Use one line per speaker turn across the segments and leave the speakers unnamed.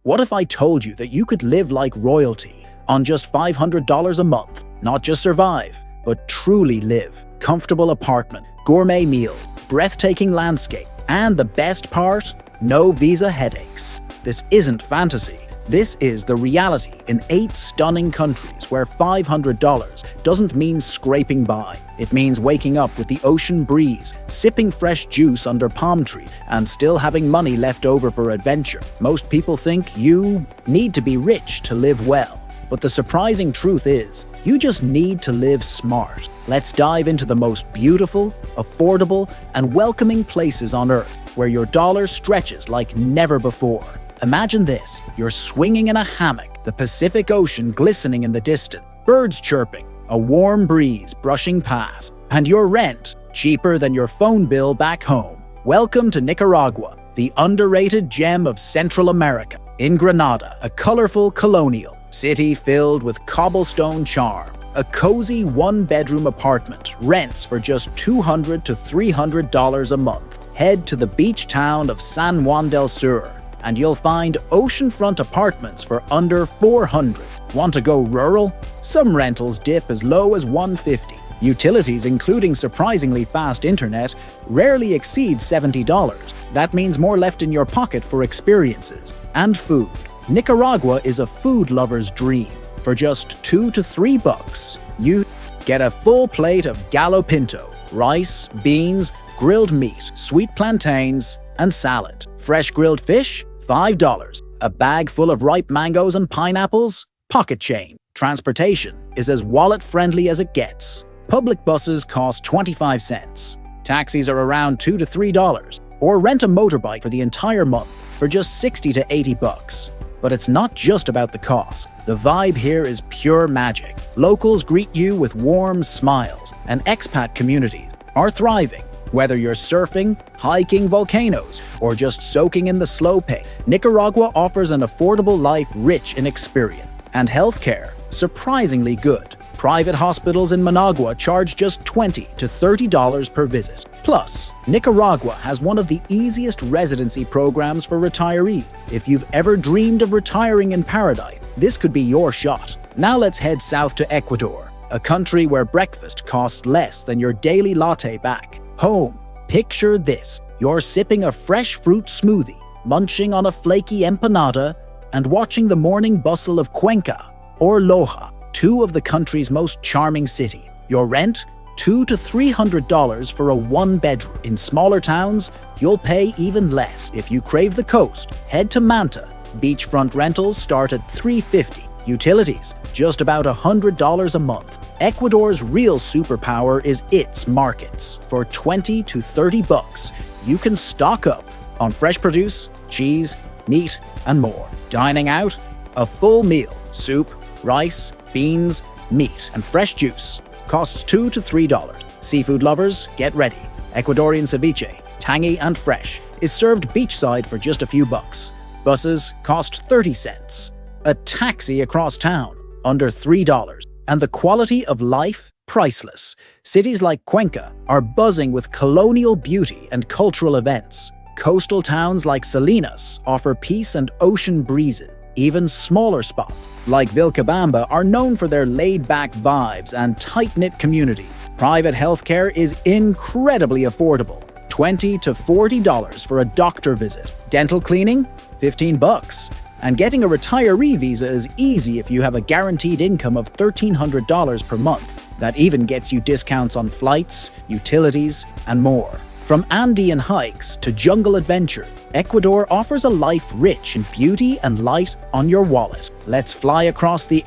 What if I told you that you could live like royalty on just $500 a month? Not just survive, but truly live. Comfortable apartment, gourmet meals, breathtaking landscape, and the best part? No visa headaches. This isn't fantasy. This is the reality in 8 stunning countries where $500 doesn't mean scraping by. It means waking up with the ocean breeze, sipping fresh juice under palm tree, and still having money left over for adventure. Most people think you need to be rich to live well. But the surprising truth is, you just need to live smart. Let's dive into the most beautiful, affordable, and welcoming places on Earth, where your dollar stretches like never before. Imagine this, you're swinging in a hammock, the Pacific Ocean glistening in the distance, birds chirping, a warm breeze brushing past, and your rent cheaper than your phone bill back home. Welcome to Nicaragua, the underrated gem of Central America. In Granada, a colorful colonial city filled with cobblestone charm. A cozy 1-bedroom apartment rents for just $200 to $300 a month. Head to the beach town of San Juan del Sur, and you'll find oceanfront apartments for under $400. Want to go rural? Some rentals dip as low as $150. Utilities, including surprisingly fast internet, rarely exceed $70. That means more left in your pocket for experiences. And food. Nicaragua is a food lover's dream. For just $2 to $3, you get a full plate of gallo pinto, rice, beans, grilled meat, sweet plantains, and salad. Fresh grilled fish? $5. A bag full of ripe mangoes and pineapples? Pocket change. Transportation is as wallet-friendly as it gets. Public buses cost 25 cents. Taxis are around $2 to $3. Or rent a motorbike for the entire month for just $60 to $80. But it's not just about the cost. The vibe here is pure magic. Locals greet you with warm smiles, and expat communities are thriving. Whether you're surfing, hiking volcanoes, or just soaking in the slow pace, Nicaragua offers an affordable life rich in experience. And healthcare, surprisingly good. Private hospitals in Managua charge just $20 to $30 per visit. Plus, Nicaragua has one of the easiest residency programs for retirees. If you've ever dreamed of retiring in paradise, this could be your shot. Now let's head south to Ecuador, a country where breakfast costs less than your daily latte back home. Picture this. You're sipping a fresh fruit smoothie, munching on a flaky empanada, and watching the morning bustle of Cuenca or Loja, 2 of the country's most charming cities. Your rent? $200 to $300 for a 1-bedroom. In smaller towns, you'll pay even less. If you crave the coast, head to Manta. Beachfront rentals start at $350. Utilities, just about $100 a month. Ecuador's real superpower is its markets. For $20 to $30, you can stock up on fresh produce, cheese, meat, and more. Dining out? A full meal, soup, rice, beans, meat, and fresh juice costs $2 to $3. Seafood lovers, get ready. Ecuadorian ceviche, tangy and fresh, is served beachside for just a few bucks. Buses cost 30 cents. A taxi across town, under $3. And the quality of life? Priceless. Cities like Cuenca are buzzing with colonial beauty and cultural events. Coastal towns like Salinas offer peace and ocean breezes. Even smaller spots, like Vilcabamba, are known for their laid-back vibes and tight-knit community. Private healthcare is incredibly affordable. $20 to $40 for a doctor visit. Dental cleaning? $15. And getting a retiree visa is easy if you have a guaranteed income of $1,300 per month. That even gets you discounts on flights, utilities, and more. From Andean hikes to jungle adventure, Ecuador offers a life rich in beauty and light on your wallet. Let's fly across the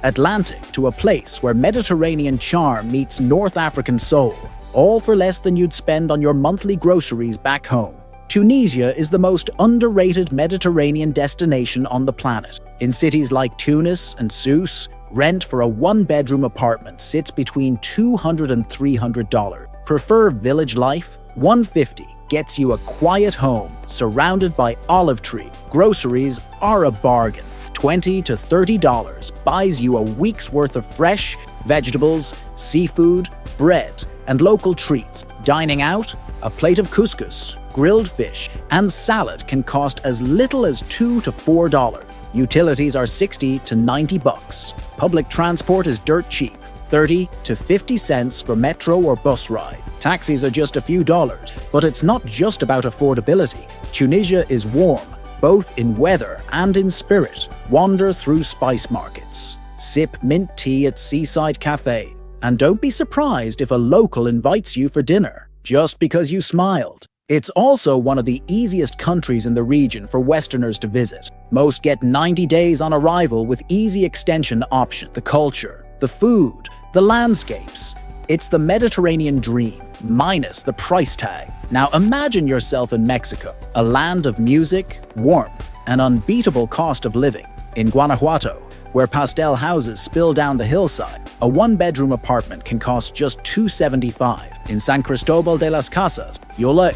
Atlantic to a place where Mediterranean charm meets North African soul, all for less than you'd spend on your monthly groceries back home. Tunisia is the most underrated Mediterranean destination on the planet. In cities like Tunis and Sousse, rent for a 1-bedroom apartment sits between $200 and $300. Prefer village life? $150 gets you a quiet home surrounded by olive tree. Groceries are a bargain. $20 to $30 buys you a week's worth of fresh vegetables, seafood, bread, and local treats. Dining out? A plate of couscous grilled fish, and salad can cost as little as $2 to $4. Utilities are 60 to 90 bucks. Public transport is dirt cheap, 30 to 50 cents for metro or bus ride. Taxis are just a few dollars, but it's not just about affordability. Tunisia is warm, both in weather and in spirit. Wander through spice markets, sip mint tea at seaside cafes, and don't be surprised if a local invites you for dinner just because you smiled. It's also one of the easiest countries in the region for Westerners to visit. Most get 90 days on arrival with easy extension options. The culture, the food, the landscapes. It's the Mediterranean dream, minus the price tag. Now imagine yourself in Mexico, a land of music, warmth, and unbeatable cost of living. In Guanajuato, where pastel houses spill down the hillside, a one-bedroom apartment can cost just $275. In San Cristobal de las Casas, you'll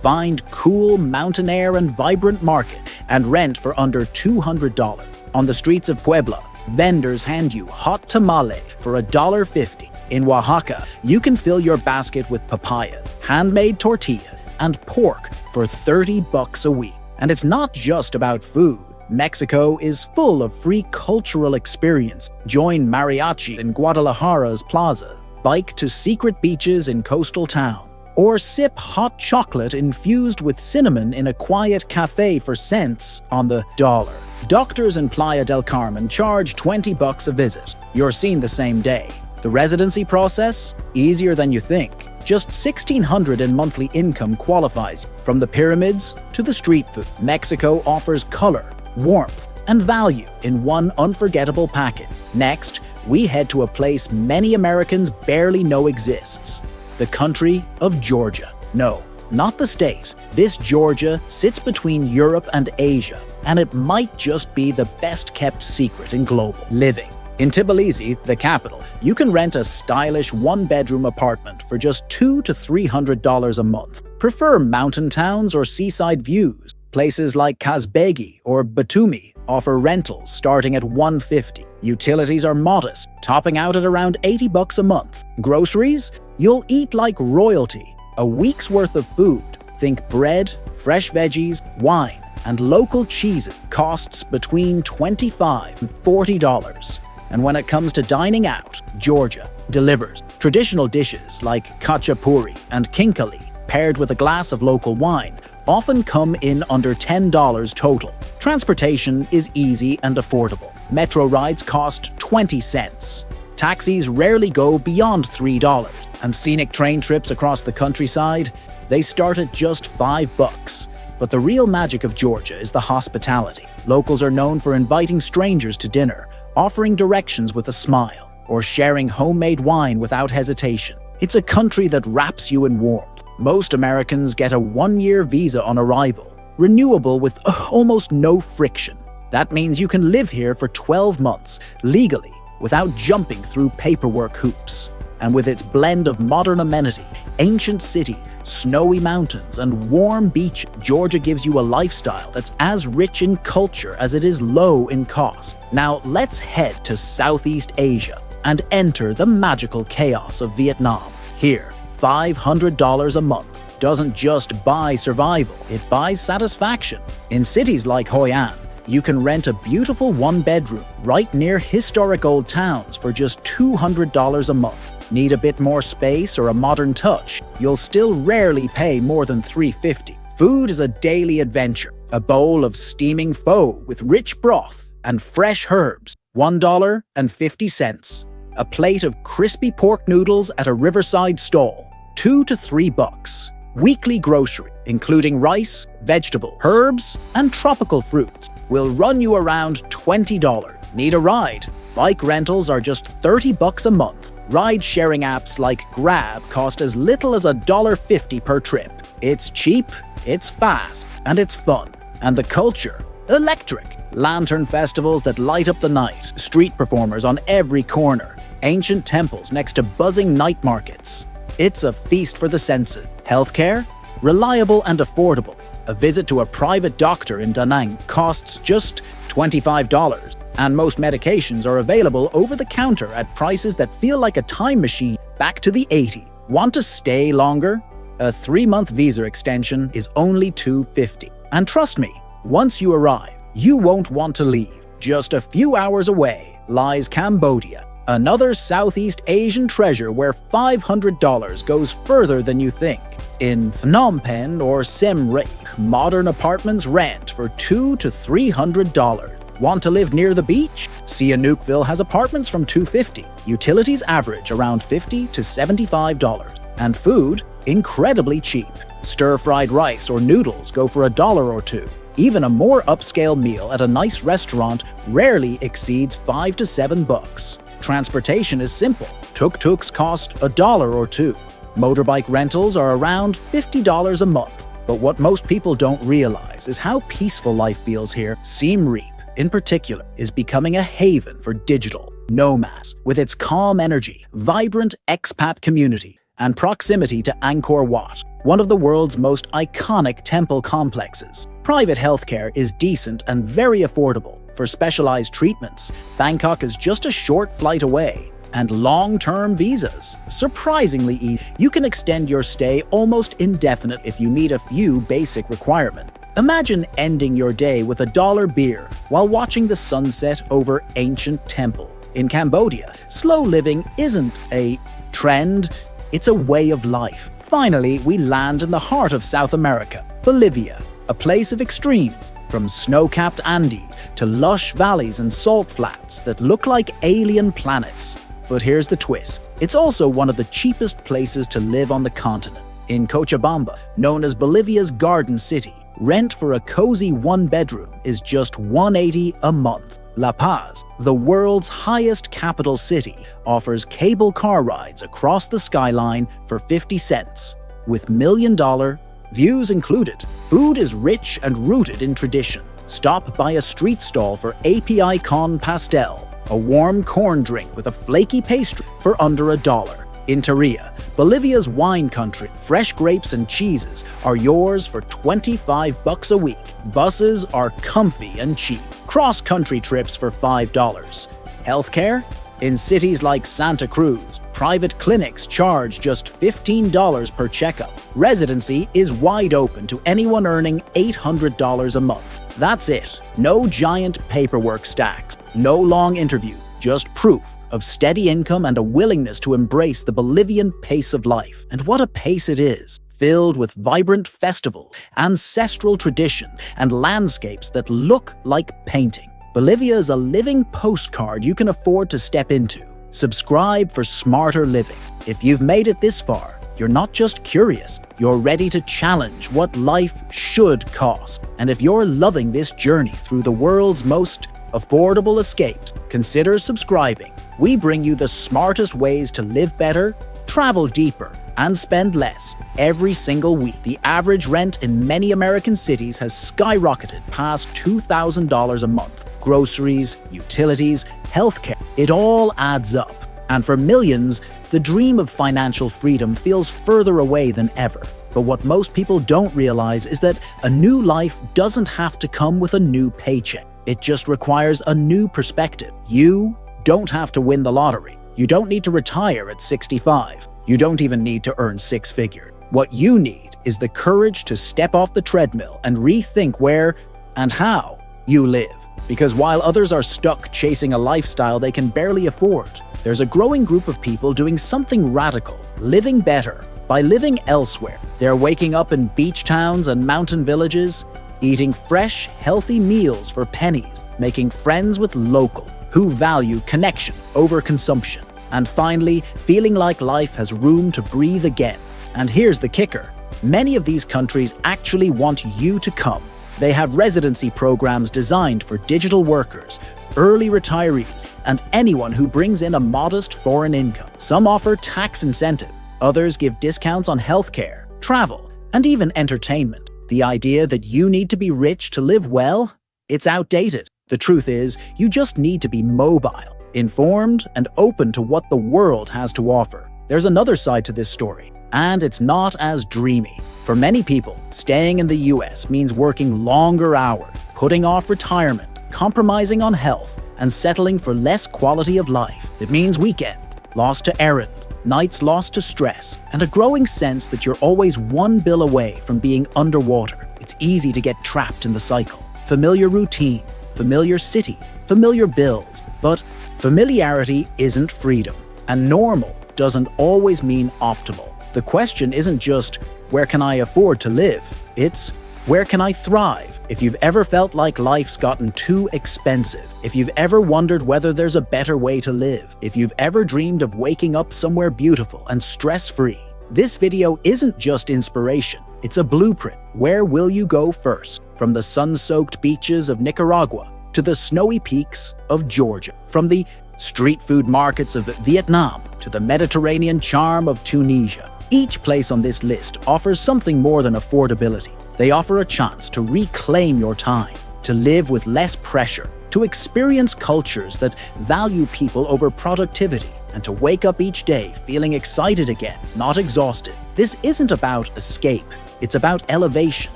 find cool mountain air and vibrant market and rent for under $200. On the streets of Puebla, vendors hand you hot tamale for $1.50. In Oaxaca, you can fill your basket with papaya, handmade tortilla, and pork for 30 bucks a week. And it's not just about food. Mexico is full of free cultural experience. Join mariachi in Guadalajara's plaza, bike to secret beaches in coastal town, or sip hot chocolate infused with cinnamon in a quiet cafe for cents on the dollar. Doctors in Playa del Carmen charge 20 bucks a visit. You're seen the same day. The residency process? Easier than you think. Just $1,600 in monthly income qualifies. From the pyramids to the street food, Mexico offers color, warmth, and value in one unforgettable package. Next, we head to a place many Americans barely know exists. The country of Georgia. No, not the state. This Georgia sits between Europe and Asia, and it might just be the best-kept secret in global living. In Tbilisi, the capital, you can rent a stylish one-bedroom apartment for just $200 to $300 a month. Prefer mountain towns or seaside views? Places like Kazbegi or Batumi offer rentals starting at $150. Utilities are modest, topping out at around 80 bucks a month. Groceries? You'll eat like royalty. A week's worth of food, think bread, fresh veggies, wine, and local cheeses, costs between $25 and $40. And when it comes to dining out, Georgia delivers. Traditional dishes like khachapuri and kinkali, paired with a glass of local wine, often come in under $10 total. Transportation is easy and affordable. Metro rides cost 20 cents. Taxis rarely go beyond $3. And scenic train trips across the countryside, they start at just 5 bucks. But the real magic of Georgia is the hospitality. Locals are known for inviting strangers to dinner, offering directions with a smile, or sharing homemade wine without hesitation. It's a country that wraps you in warmth. Most Americans get a 1-year visa on arrival, renewable with almost no friction. That means you can live here for 12 months, legally, without jumping through paperwork hoops. And with its blend of modern amenity, ancient city, snowy mountains, and warm beach, Georgia gives you a lifestyle that's as rich in culture as it is low in cost. Now let's head to Southeast Asia and enter the magical chaos of Vietnam. Here, $500 a month doesn't just buy survival, it buys satisfaction. In cities like Hoi An, you can rent a beautiful one-bedroom right near historic old towns for just $200 a month. Need a bit more space or a modern touch? You'll still rarely pay more than $350. Food is a daily adventure. A bowl of steaming pho with rich broth and fresh herbs, $1.50. A plate of crispy pork noodles at a riverside stall, $2 to $3. Weekly grocery, including rice, vegetables, herbs, and tropical fruits, will run you around $20. Need a ride? Bike rentals are just 30 bucks a month. Ride-sharing apps like Grab cost as little as $1.50 per trip. It's cheap, it's fast, and it's fun. And the culture? Electric. Lantern festivals that light up the night, street performers on every corner, ancient temples next to buzzing night markets. It's a feast for the senses. Healthcare? Reliable and affordable. A visit to a private doctor in Da Nang costs just $25, and most medications are available over the counter at prices that feel like a time machine back to the 80s. Want to stay longer? A 3-month visa extension is only $250. And trust me, once you arrive, you won't want to leave. Just a few hours away lies Cambodia, another Southeast Asian treasure where $500 goes further than you think. In Phnom Penh or Siem Reap, modern apartments rent for $200 to $300. Want to live near the beach? Sihanoukville has apartments from $250. Utilities average around $50 to $75. And food, incredibly cheap. Stir-fried rice or noodles go for $1 or $2. Even a more upscale meal at a nice restaurant rarely exceeds $5 to $7. Transportation is simple. Tuk-tuks cost $1 or $2. Motorbike rentals are around $50 a month. But what most people don't realize is how peaceful life feels here. Siem Reap, in particular, is becoming a haven for digital nomads. With its calm energy, vibrant expat community, and proximity to Angkor Wat, one of the world's most iconic temple complexes. Private healthcare is decent and very affordable. For specialized treatments, Bangkok is just a short flight away. And long-term visas, surprisingly easy. You can extend your stay almost indefinite if you meet a few basic requirements. Imagine ending your day with $1 beer while watching the sunset over ancient temple. In Cambodia, slow living isn't a trend, it's a way of life. Finally, we land in the heart of South America, Bolivia, a place of extremes, from snow-capped Andes to lush valleys and salt flats that look like alien planets. But here's the twist. It's also one of the cheapest places to live on the continent. In Cochabamba, known as Bolivia's Garden City, rent for a cozy one-bedroom is just $180 a month. La Paz, the world's highest capital city, offers cable car rides across the skyline for 50 cents, with million-dollar views included. Food is rich and rooted in tradition. Stop by a street stall for API con pastel, a warm corn drink with a flaky pastry for under $1. In Tarija, Bolivia's wine country, fresh grapes and cheeses are yours for $25 a week. Buses are comfy and cheap. Cross-country trips for $5. Healthcare? In cities like Santa Cruz, private clinics charge just $15 per checkup. Residency is wide open to anyone earning $800 a month. That's it. No giant paperwork stacks, no long interview, just proof of steady income and a willingness to embrace the Bolivian pace of life. And what a pace it is, filled with vibrant festival, ancestral tradition, and landscapes that look like painting. Bolivia is a living postcard you can afford to step into. Subscribe for smarter living. If you've made it this far, you're not just curious, you're ready to challenge what life should cost. And if you're loving this journey through the world's most affordable escapes, consider subscribing. We bring you the smartest ways to live better, travel deeper, and spend less. Every single week, the average rent in many American cities has skyrocketed past $2,000 a month. Groceries, utilities, healthcare, it all adds up. And for millions, the dream of financial freedom feels further away than ever. But what most people don't realize is that a new life doesn't have to come with a new paycheck. It just requires a new perspective. You don't have to win the lottery. You don't need to retire at 65. You don't even need to earn 6 figures. What you need is the courage to step off the treadmill and rethink where and how you live. Because while others are stuck chasing a lifestyle they can barely afford, there's a growing group of people doing something radical, living better, by living elsewhere. They're waking up in beach towns and mountain villages, eating fresh, healthy meals for pennies, making friends with local who value connection over consumption, and finally, feeling like life has room to breathe again. And here's the kicker. Many of these countries actually want you to come. They have residency programs designed for digital workers, early retirees, and anyone who brings in a modest foreign income. Some offer tax incentive, others give discounts on healthcare, travel, and even entertainment. The idea that you need to be rich to live well? It's outdated. The truth is, you just need to be mobile, informed, and open to what the world has to offer. There's another side to this story, and it's not as dreamy. For many people, staying in the US means working longer hours, putting off retirement, compromising on health, and settling for less quality of life. It means weekends, lost to errands, nights lost to stress, and a growing sense that you're always one bill away from being underwater. It's easy to get trapped in the cycle. Familiar routine, familiar city, familiar bills. But familiarity isn't freedom, and normal doesn't always mean optimal. The question isn't just, where can I afford to live? It's, where can I thrive? If you've ever felt like life's gotten too expensive, if you've ever wondered whether there's a better way to live, if you've ever dreamed of waking up somewhere beautiful and stress-free, this video isn't just inspiration, it's a blueprint. Where will you go first? From the sun-soaked beaches of Nicaragua to the snowy peaks of Georgia, from the street food markets of Vietnam to the Mediterranean charm of Tunisia. Each place on this list offers something more than affordability. They offer a chance to reclaim your time, to live with less pressure, to experience cultures that value people over productivity, and to wake up each day feeling excited again, not exhausted. This isn't about escape, it's about elevation.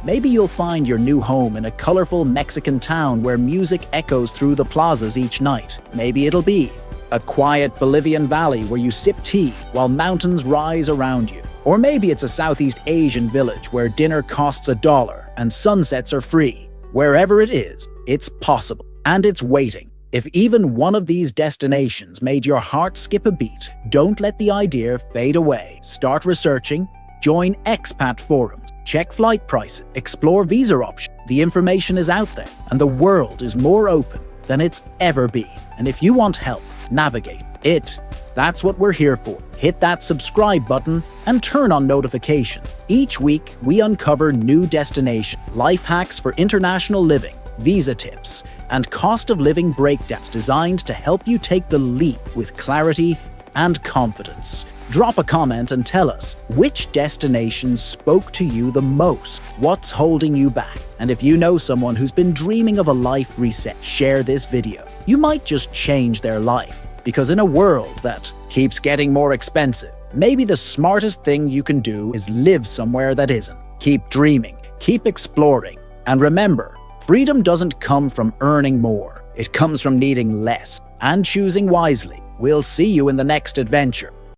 Maybe you'll find your new home in a colorful Mexican town where music echoes through the plazas each night. Maybe it'll be a quiet Bolivian valley where you sip tea while mountains rise around you. Or maybe it's a Southeast Asian village where dinner costs $1 and sunsets are free. Wherever it is, it's possible. And it's waiting. If even one of these destinations made your heart skip a beat, don't let the idea fade away. Start researching, join expat forums, check flight prices, explore visa options. The information is out there, and the world is more open than it's ever been. And if you want help, navigate it. That's what we're here for. Hit that subscribe button and turn on notifications. Each week, we uncover new destinations, life hacks for international living, visa tips, and cost of living breakdowns designed to help you take the leap with clarity and confidence. Drop a comment and tell us which destination spoke to you the most. What's holding you back? And if you know someone who's been dreaming of a life reset, share this video. You might just change their life. Because in a world that keeps getting more expensive, maybe the smartest thing you can do is live somewhere that isn't. Keep dreaming, keep exploring, and remember, freedom doesn't come from earning more. It comes from needing less and choosing wisely. We'll see you in the next adventure.